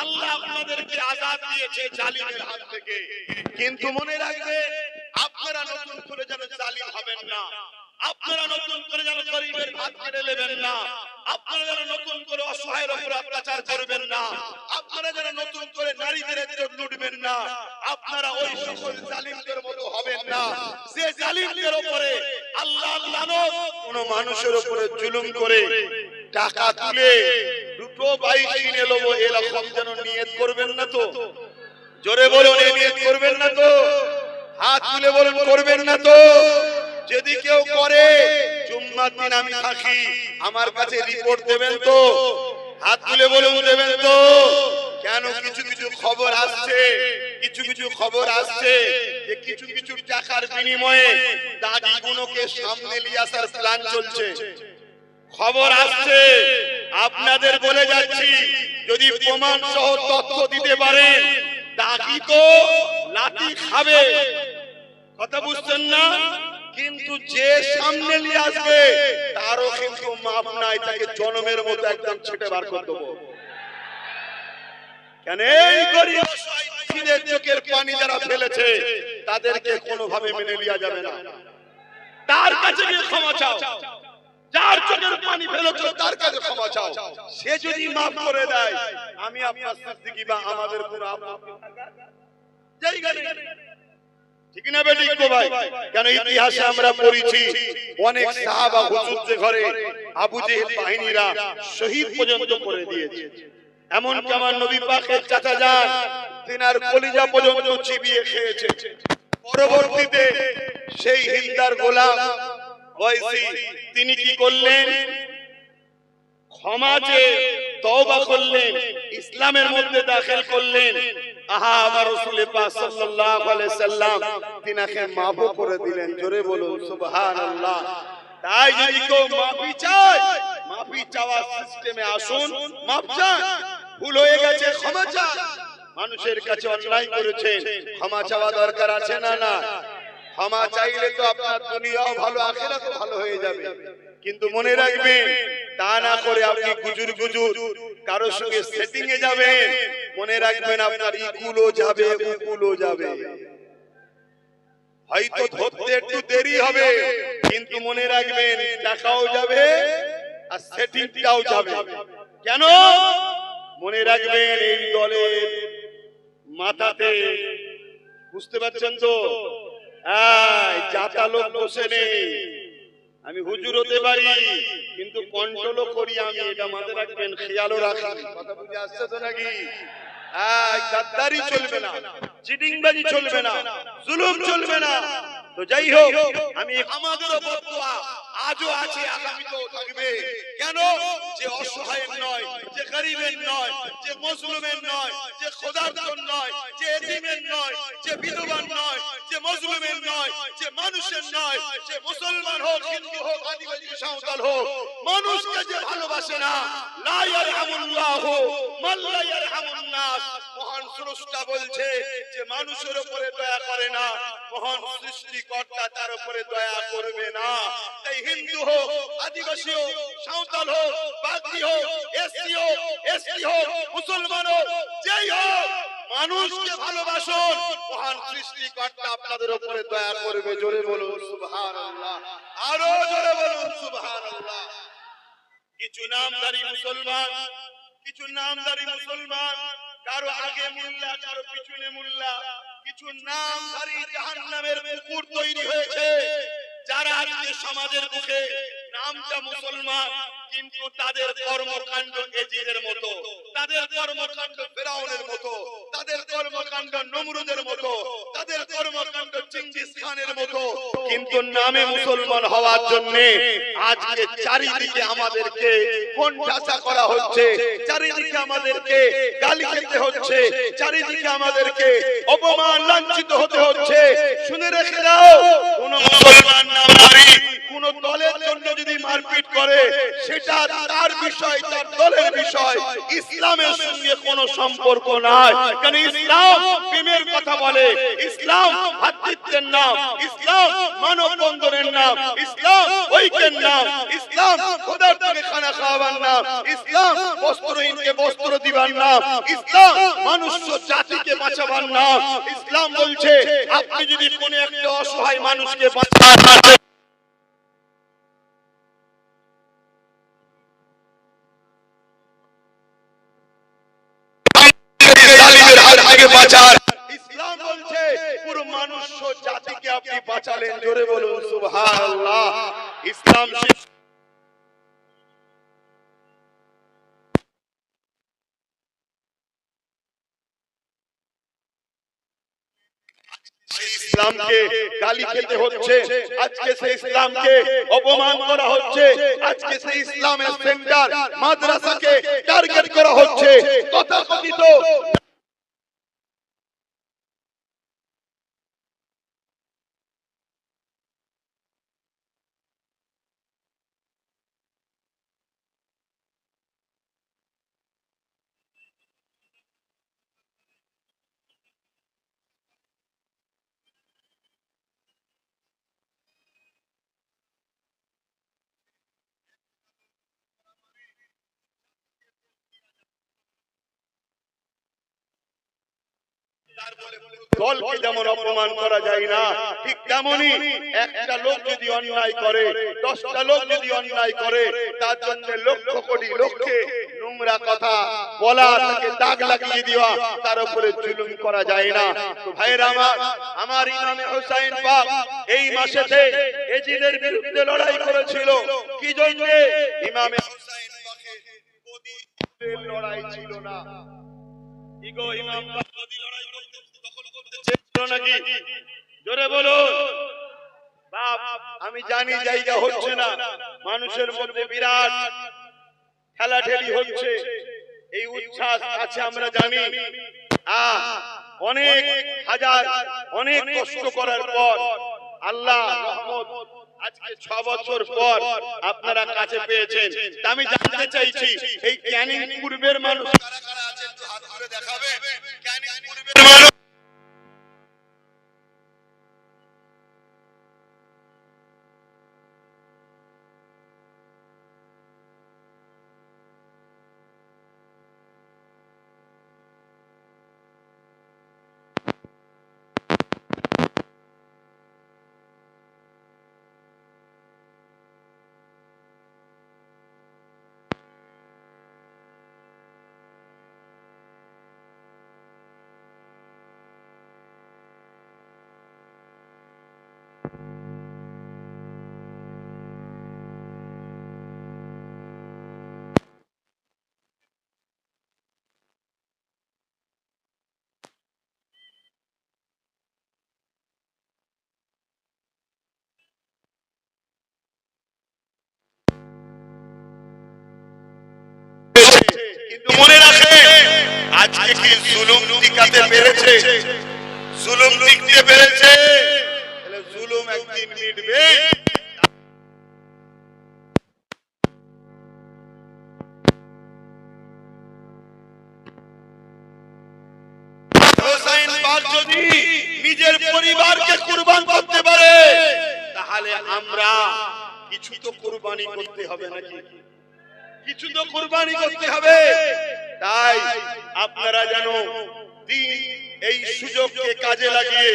আল্লাহ আপনাদেরকে আজাদ দিয়েছে জালিমের হাত থেকে, কিন্তু মনে রাখবে আপনারা নতুন করে যেন জালিম হবেন না, আপনারা নতুন করে যেন গরিবের ভাত কেড়ে নেবেন না, আপনারা যেন নতুন করে অসহায়ের উপর অত্যাচার করবেন না, আপনারা যেন নতুন করে নারীদের ইজ্জত লুটবেন না, আপনারা ওই সকল জালিমদের মতো হবেন না যে জালিমদের উপরে আল্লাহর লানত কোন মানুষের উপরে জুলুম করে টাকা তুলে দুটো বাইক কিনে নেবো এরকম যেন নিয়ত করবেন না তো। জোরে বলুন, এই নিয়ত করবেন না তো। হাত তুলে বলুন, করবেন না তো। যদি কেউ করে জুম্মার দিন আমি থাকি, আমার কাছে রিপোর্ট দেবেন তো। হাত তুলে বলুন, দেবেন তো। কেন কিছু কিছু খবর আসছে, কিছু কিছু খবর আসছে যে কিছু কিছু টাকার বিনিময়ে দাগিগুলোকে সামনে নিয়ে আসার প্ল্যান চলছে। খবর আসছে, আপনাদের বলে যাচ্ছি, যদি প্রমাণ সহ তথ্য দিতে পারেন দাগি তো লাঠি খাবে, কথা বুঝছেন না? কিন্তু যে সামনে নিয়ে আসবে তারও কিন্তু মাপ নাই, তাকে জনমের মতো একদম ছেটে বার করে দেবো। কেন এই গরিব অসহায় চোখের পানি যারা ফেলেছে তাদেরকে কোনোভাবে মেনে নেওয়া যাবে না। তার কাছে গিয়ে ক্ষমা চাও, যার চোখের পানি ফেলেছো তার কাছে ক্ষমা চাও। সে যদি মাফ করে দেয়, আমি আপনার সিদ্দিকী বা আমাদের কোনো আপত্তি জায়গা নেই। ঠিক না বেঠিক গো ভাই? কেন ইতিহাসে আমরা পড়েছি অনেক সাহাবা হুজুরদের ঘরে আবু জেহেল বাহিনীরা শহীদ পর্যন্ত করে দিয়েছে। এমন কি আমার নবী পাকের চাচা যান তিনার কলিজা পর্যন্ত চিবিয়ে খেয়েছে। পরবর্তীতে সেই হিন্দার গোলাম ওয়াইসি তিনি কি করলেন? ক্ষমা চেয়ে তওবা করলেন, ইসলামের মধ্যে দাখিল করলেন। আহা, আমার রাসূল পাক সাল্লাল্লাহু আলাইহি সাল্লাম তিনাকে মাফ করে দিলেন। জোরে বলুন সুবহানাল্লাহ। তাই যদি কেউ মাফি চায়, মাফি চাওয়ার সিস্টেমে আসুন, মাফ চান, ভুল হয়ে গেছে ক্ষমা চান। মানুষের কাছে অন্যায় করেছেন, ক্ষমা চাওয়া দরকার আছে না? না, ক্ষমা চাইলে তো আপনার দুনিয়াও ভালো আখিরাতও ভালো হয়ে যাবে। কিন্তু মনে রাখবেন, তা না করে আপনি গুজুর গুজুর কারোর সঙ্গে সেটিং এ যাবেন, মনে রাখবেন আপনার ইকুলও যাবে উকুলও যাবে। হয়তো ধরতে একটু দেরি হবে, কিন্তু মনে রাখবেন টাকাও যাবে আর সেটিংটাও যাবে। কেন? মনে রাখবেন এই দলের মাথাতে, বুঝতে পারছেন তো, জাতা লোক বসে নেই। আমি হুজুর হতে পারি কিন্তু কন্ট্রোলও করি আমি, এটা মাথায় রাখবেন, খেয়ালও রাখবেন। কথা বুঝে আসছে তো নাকি? গাদ্দারি চলবে না, চিটিংবাজি চলবে না, জুলুম চলবে না। তো যাই হোক, আমি আমাদেরও বদদুয়া আজও আছে, আগামীতেও থাকবে। কেন? যে অসহায়ের নয়, যে গরিবের নয়, যে মজলুমের নয়, যে খোদারদার নয়, যে এতিমের নয়, যে বিধবার নয়, যে মজলুমের নয়, যে মানুষের নয়, যে মুসলমান হোক, হিন্দু হোক, আদিবাসী সাঁওতাল হোক, মানুষকে যে ভালোবাসে না, লা ইয়ারহামুল্লাহু মান লা ইয়ারহামুন নাস। মহান স্রষ্টা বলছে যে মানুষের উপরে দয়া করে না, মহান সৃষ্টিকর্তা তার উপরে দয়া করবে না। তাই হিন্দু হোক, আদিবাসী হোক, সাঁওতাল হোক, বাগদি হোক, এসসি হোক, এসটি হোক, মুসলমান হোক, যেই হোক, মানুষকে ভালোবাসুন, মহান সৃষ্টিকর্তা আপনাদের উপরে দয়া করবে। জোরে বলুন সুবহানাল্লাহ, আরো জোরে বলুন সুবহানাল্লাহ। কিছু নামধারী মুসলমান, কিছু নামধারী মুসলমান, কারো আগে মোল্লা, কারো পিছনে মোল্লা, কিছু নামধারী জাহান্নামের পুকুর তৈরি হয়েছে, যারা আজকে সমাজের মুখে নামটা মুসলমান, কিন্তু তাদের কর্মকাণ্ড এজিদের মতো, তাদের কর্মকাণ্ড ফেরাউনের মতো, তাদের কর্মকাণ্ড নমরুদের মতো, তাদের কর্মকাণ্ড চেঙ্গিস খানের মতো। কিন্তু নামে মুসলমান হওয়ার জন্য আজকে চারিদিকে আমাদেরকে কোণঠাসা করা হচ্ছে, চারিদিকে আমাদেরকে গালি খেতে হচ্ছে, চারিদিকে আমাদেরকে অপমান লাঞ্ছিত হতে হচ্ছে। শুনে রেখে দাও, কোন মুসলমান নামধারী কোন দলের জন্য যদি মারপিট করে, সেটা তার বিষয়, তার দলের বিষয়, ইসলামের সঙ্গে কোনো সম্পর্ক নাই। কারণ ইসলাম প্রেমের কথা বলে, ইসলাম ভ্রাতৃত্বের নাম, ইসলাম মানববন্ধনের নাম, ইসলাম ঐক্যের না, ইসলাম খোদার থেকে খানা খাওয়াবার না, ইসলাম বস্ত্রহীনকে বস্ত্র দিবার না, ইসলাম মনুষ্য জাতিকে বাঁচাবার না। ইসলাম বলছে আপনি যদি কোনো একটা অসহায় মানুষকে বাঁচান, জালিমের হাত থেকে বাঁচান, ইসলাম বলছে পুরো মনুষ্য জাতিকে আপনি বাঁচালেন। জোরে বলুন সুবহানাল্লাহ। ইসলাম ইসলামকে গালি খেতে হচ্ছে, আজকে সেই ইসলামকে অপমান করা হচ্ছে, আজকে সেই ইসলামের সেন্টার মাদ্রাসাকে টার্গেট করা হচ্ছে। তথাকথিত দলকে যেমন অপমান করা যায় না, ঠিক তেমনি একটা লোক যদি অন্যায় করে, 10টা লোক যদি অন্যায় করে, তার জন্য লক্ষ কোটি লোককে নোংরা কথা বলা, তাকে দাগ লাগিয়ে দেওয়া, তার উপরে জুলুম করা যায় না। তো ভাইরা আমার ইমামে হোসেন পাক এই মাসেতে এজিদের বিরুদ্ধে লড়াই করেছিল। কি জন্য? ইমামে হোসেন পাকের প্রতিদ্বন্দ্বের লড়াই ছিল না। ইগো ইমাম পাক যদি লড়াই করতে দখল করতে চেয়েছিল নাকি? জোরে বলো। বাপ আমি জানি জায়গা হচ্ছে না, মানুষের মধ্যে বিরাট খেলাঠেলি হচ্ছে, এই উচ্ছ্বাস আছে আমরা জানি। অনেক হাজার অনেক কষ্ট করার পর আল্লাহ রহমত আজকে 6 বছর পর আপনারা কাছে পেয়েছেন। আমি জানতে চাইছি এই ক্যানিং পূর্বের মানুষ কারা কারা আছেন, একটু হাত তুলে দেখাবে। ক্যানিং পূর্বের মানুষ কিন্তু মনে রাখে আজকে কি জুলুম টিকাতে পেরেছে? জুলুম টিকতে পেরেছে? তাহলে জুলুম একদিন মিটবে। হোসেন পাক যদি নিজের পরিবারকে কুরবান করতে পারে, তাহলে আমরা কিছু তো কুরবানি করতে হবে নাকি? কিছু তো কুরবানি করতে হবে। তাই আপনারা যেন এই সুযোগকে কাজে লাগিয়ে